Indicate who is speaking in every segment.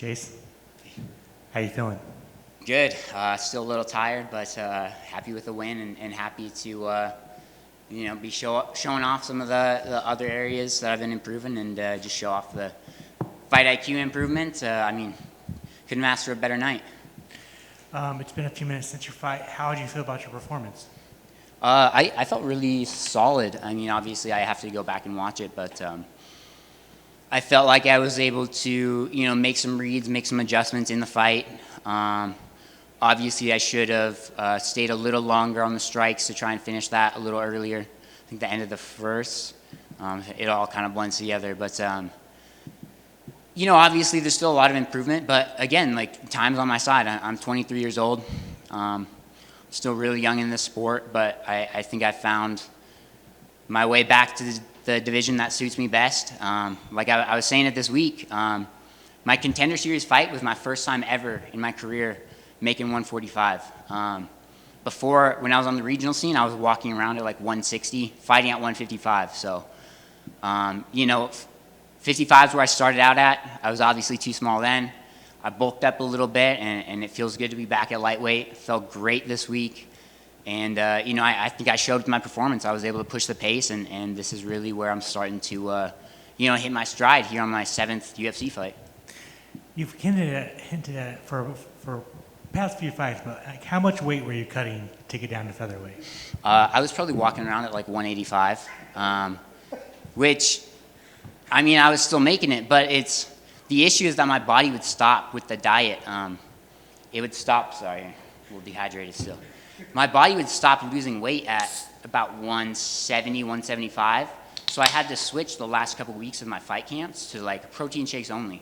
Speaker 1: Jace, how you feeling?
Speaker 2: Good. Still a little tired, but happy with the win and happy to be showing off some of the other areas that I've been improving and just show off the fight IQ improvement. Couldn't ask for a better night.
Speaker 1: It's been a few minutes since your fight. How did you feel about your performance?
Speaker 2: I felt really solid. I mean, obviously I have to go back and watch it, but I felt like I was able to, make some reads, make some adjustments in the fight. Obviously, I should have stayed a little longer on the strikes to try and finish that a little earlier. I think the end of the first, it all kind of blends together. But, obviously there's still a lot of improvement. But again, like, time's on my side. I'm 23 years old. Still really young in this sport, but I think I found my way back to the division that suits me best. Like I was saying it this week, my Contender Series fight was my first time ever in my career making 145. Before, when I was on the regional scene, I was walking around at like 160, fighting at 155. So, 55 is where I started out at. I was obviously too small then. I bulked up a little bit, and it feels good to be back at lightweight. It felt great this week. And, I think I showed with my performance. I was able to push the pace, and this is really where I'm starting to, hit my stride here on my 7th UFC fight.
Speaker 1: You've hinted at it for past few fights, but like, how much weight were you cutting to take it down to featherweight?
Speaker 2: I was probably walking around at like 185, which, I was still making it, but the issue is that my body would stop with the diet. It would stop, sorry, a little dehydrated still. My body would stop losing weight at about 170, 175. So I had to switch the last couple of weeks of my fight camps to like protein shakes only.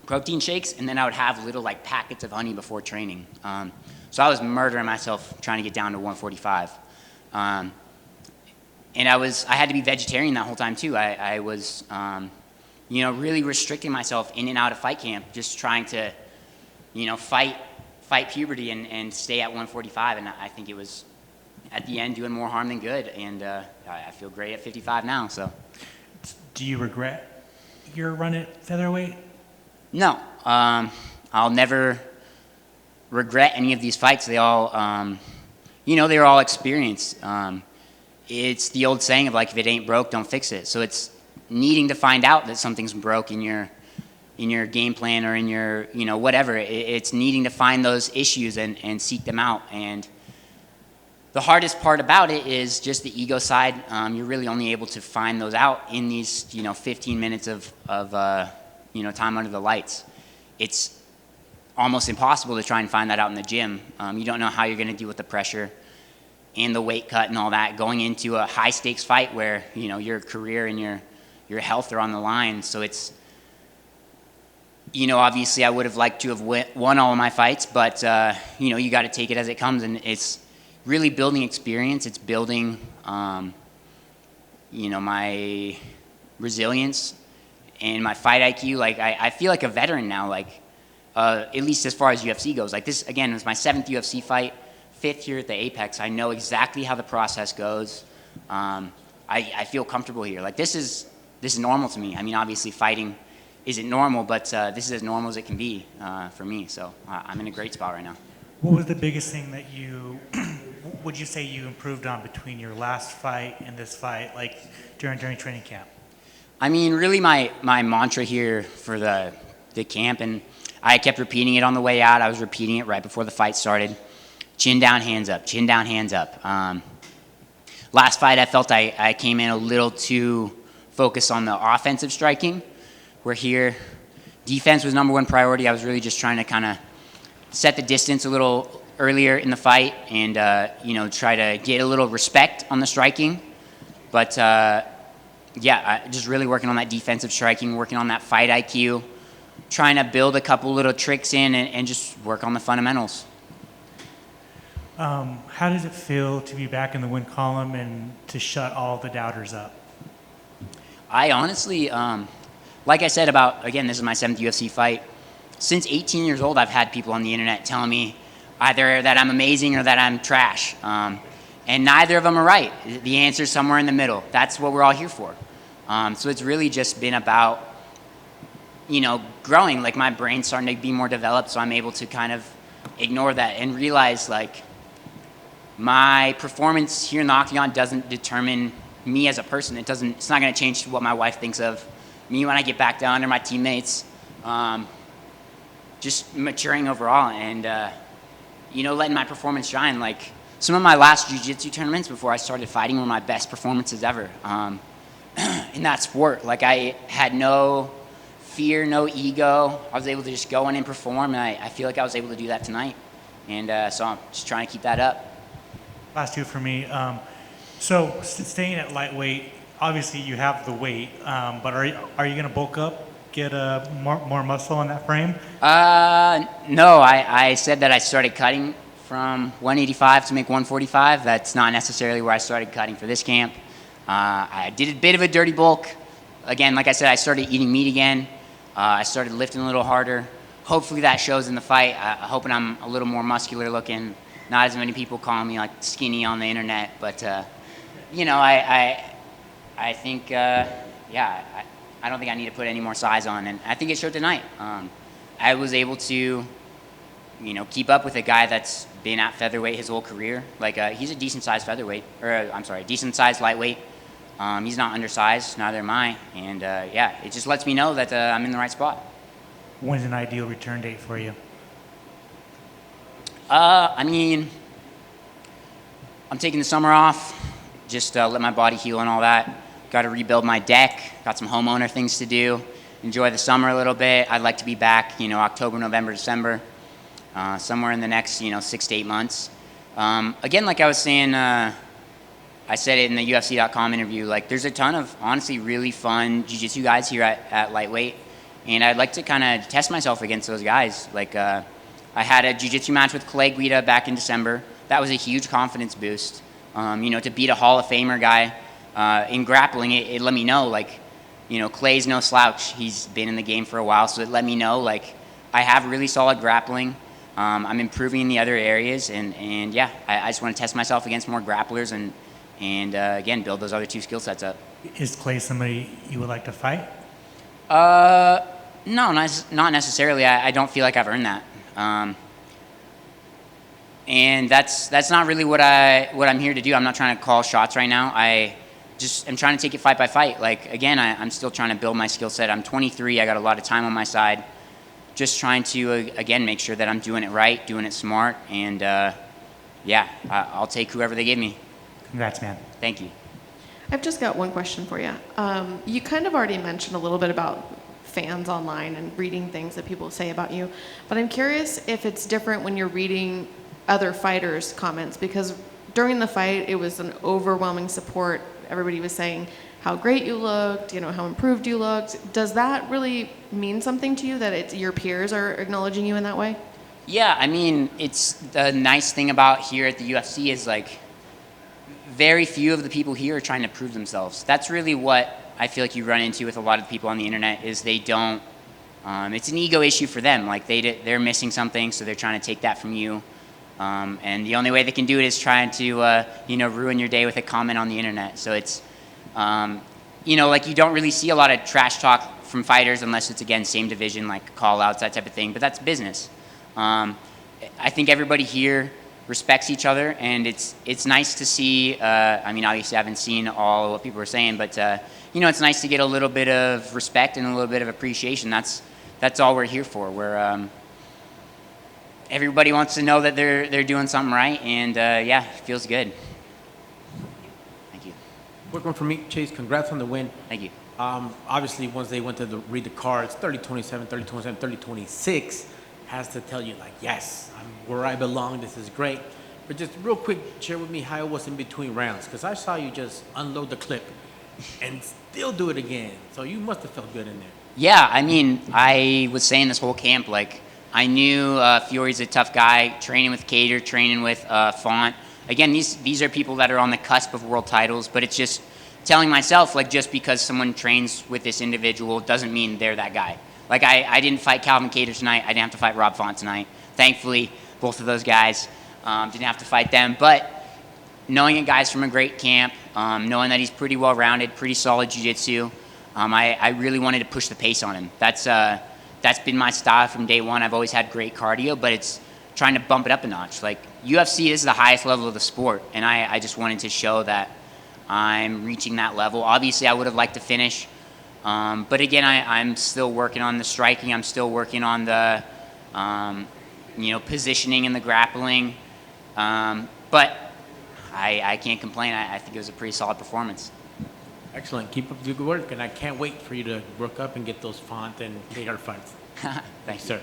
Speaker 2: Protein shakes, and then I would have little like packets of honey before training. So I was murdering myself trying to get down to 145. And I had to be vegetarian that whole time too. I was, really restricting myself in and out of fight camp, just trying to, fight puberty and stay at 145. And I think it was, at the end, doing more harm than good. And I feel great at 55 now, so.
Speaker 1: Do you regret your run at featherweight?
Speaker 2: No. I'll never regret any of these fights. They all, they were all experience. It's the old saying of like, if it ain't broke, don't fix it. So it's needing to find out that something's broke in your game plan or in your, whatever. It's needing to find those issues and seek them out. And the hardest part about it is just the ego side. You're really only able to find those out in these, 15 minutes of time under the lights. It's almost impossible to try and find that out in the gym. You don't know how you're going to deal with the pressure and the weight cut and all that going into a high stakes fight where, your career and your health are on the line. So it's, obviously I would have liked to have won all of my fights, but, you got to take it as it comes, and it's really building experience. It's building, my resilience and my fight IQ. Like, I feel like a veteran now, like, at least as far as UFC goes. Like, this, again, was my 7th UFC fight, 5th here at the Apex. I know exactly how the process goes. I feel comfortable here. Like, this is normal to me. obviously fighting isn't normal, but this is as normal as it can be for me. So I'm in a great spot right now.
Speaker 1: What was the biggest thing that would you say you improved on between your last fight and this fight, like during training camp?
Speaker 2: Really my mantra here for the camp, and I kept repeating it on the way out. I was repeating it right before the fight started. Chin down, hands up. Chin down, hands up. Last fight, I felt I came in a little too focused on the offensive striking, where here, defense was number one priority. I was really just trying to kind of set the distance a little earlier in the fight and, try to get a little respect on the striking. But, just really working on that defensive striking, working on that fight IQ, trying to build a couple little tricks in and just work on the fundamentals.
Speaker 1: How does it feel to be back in the win column and to shut all the doubters up?
Speaker 2: I honestly, like I said again, this is my 7th UFC fight. Since 18 years old, I've had people on the internet telling me either that I'm amazing or that I'm trash. And neither of them are right. The answer is somewhere in the middle. That's what we're all here for. So it's really just been about, growing. Like, my brain's starting to be more developed, so I'm able to kind of ignore that and realize, like, my performance here in the octagon doesn't determine me as a person. It's not going to change what my wife thinks of me when I get back down, or my teammates. Just maturing overall and, letting my performance shine. Like, some of my last jiu-jitsu tournaments before I started fighting were my best performances ever in that sport. Like, I had no fear, no ego. I was able to just go in and perform, and I feel like I was able to do that tonight. And so I'm just trying to keep that up.
Speaker 1: Last two for me. So staying at lightweight, obviously you have the weight, but are you going to bulk up, get more muscle on that frame?
Speaker 2: No, I said that I started cutting from 185 to make 145. That's not necessarily where I started cutting for this camp. I did a bit of a dirty bulk. Again, like I said, I started eating meat again. I started lifting a little harder. Hopefully that shows in the fight. I'm hoping I'm a little more muscular looking. Not as many people calling me like skinny on the internet, but I think I don't think I need to put any more size on, and I think it showed tonight. I was able to, keep up with a guy that's been at featherweight his whole career. Like, he's a decent-sized featherweight, decent-sized lightweight. He's not undersized, neither am I, and it just lets me know that I'm in the right spot.
Speaker 1: When's an ideal return date for you?
Speaker 2: I'm taking the summer off, just let my body heal and all that. Got to rebuild my deck, got some homeowner things to do, enjoy the summer a little bit. I'd like to be back, October, November, December, somewhere in the next, 6 to 8 months. Again, like I was saying, I said it in the UFC.com interview, like, there's a ton of, honestly, really fun jiu-jitsu guys here at lightweight, and I'd like to kind of test myself against those guys. Like, I had a jiu-jitsu match with Clay Guida back in December. That was a huge confidence boost. To beat a Hall of Famer guy in grappling, it let me know, like, Clay's no slouch. He's been in the game for a while, so it let me know, like, I have really solid grappling. I'm improving in the other areas, and I just want to test myself against more grapplers and again, build those other two skill sets up.
Speaker 1: Is Clay somebody you would like to fight?
Speaker 2: No, not necessarily. I don't feel like I've earned that. And that's not really what I'm here to do. I'm not trying to call shots right now. I'm trying to take it fight by fight. Like, again, I'm still trying to build my skill set. I'm 23. I got a lot of time on my side. Just trying to, again, make sure that I'm doing it right, doing it smart, and I'll take whoever they give me.
Speaker 1: Congrats, man.
Speaker 2: Thank you.
Speaker 3: I've just got one question for you. You kind of already mentioned a little bit about fans online and reading things that people say about you, but I'm curious if it's different when you're reading other fighters' comments, because during the fight it was an overwhelming support. Everybody was saying how great you looked, how improved you looked. Does that really mean something to you that your peers are acknowledging you in that way?
Speaker 2: Yeah, it's the nice thing about here at the UFC is, like, very few of the people here are trying to prove themselves. That's really what I feel like you run into with a lot of people on the internet, is they don't, it's an ego issue for them. Like, they're missing something, so they're trying to take that from you. And the only way they can do it is trying to, ruin your day with a comment on the internet. So it's, like, you don't really see a lot of trash talk from fighters unless it's, again, same division, like call-outs, that type of thing. But that's business. I think everybody here respects each other, and it's nice to see. Obviously, I haven't seen all of what people are saying, but it's nice to get a little bit of respect and a little bit of appreciation. That's all we're here for. Everybody wants to know that they're doing something right, and it feels good. Thank you.
Speaker 4: Quick one for me, Chase. Congrats on the win.
Speaker 2: Thank you.
Speaker 4: Obviously, once they went to read the cards, 30-27, 30-27, 30-26, has to tell you, like, yes, I'm where I belong. This is great. But just real quick, share with me how it was in between rounds, because I saw you just unload the clip and still do it again. So you must have felt good in there.
Speaker 2: Yeah, I was saying this whole camp, like, I knew Fiore's a tough guy, training with Cater, training with Font. Again, these are people that are on the cusp of world titles, but it's just telling myself, like, just because someone trains with this individual doesn't mean they're that guy. Like, I didn't fight Calvin Cater tonight. I didn't have to fight Rob Font tonight. Thankfully, both of those guys didn't have to fight them. But knowing a guy's from a great camp, knowing that he's pretty well-rounded, pretty solid jiu-jitsu, I really wanted to push the pace on him. That's been my style from day one. I've always had great cardio, but it's trying to bump it up a notch. Like UFC is the highest level of the sport, and I just wanted to show that I'm reaching that level. Obviously, I would have liked to finish, but again, I'm still working on the striking. I'm still working on the positioning and the grappling, but I can't complain. I think it was a pretty solid performance.
Speaker 4: Excellent. Keep up the good work, and I can't wait for you to work up and get those Font and Taylor fights.
Speaker 2: Thanks,
Speaker 4: Sir.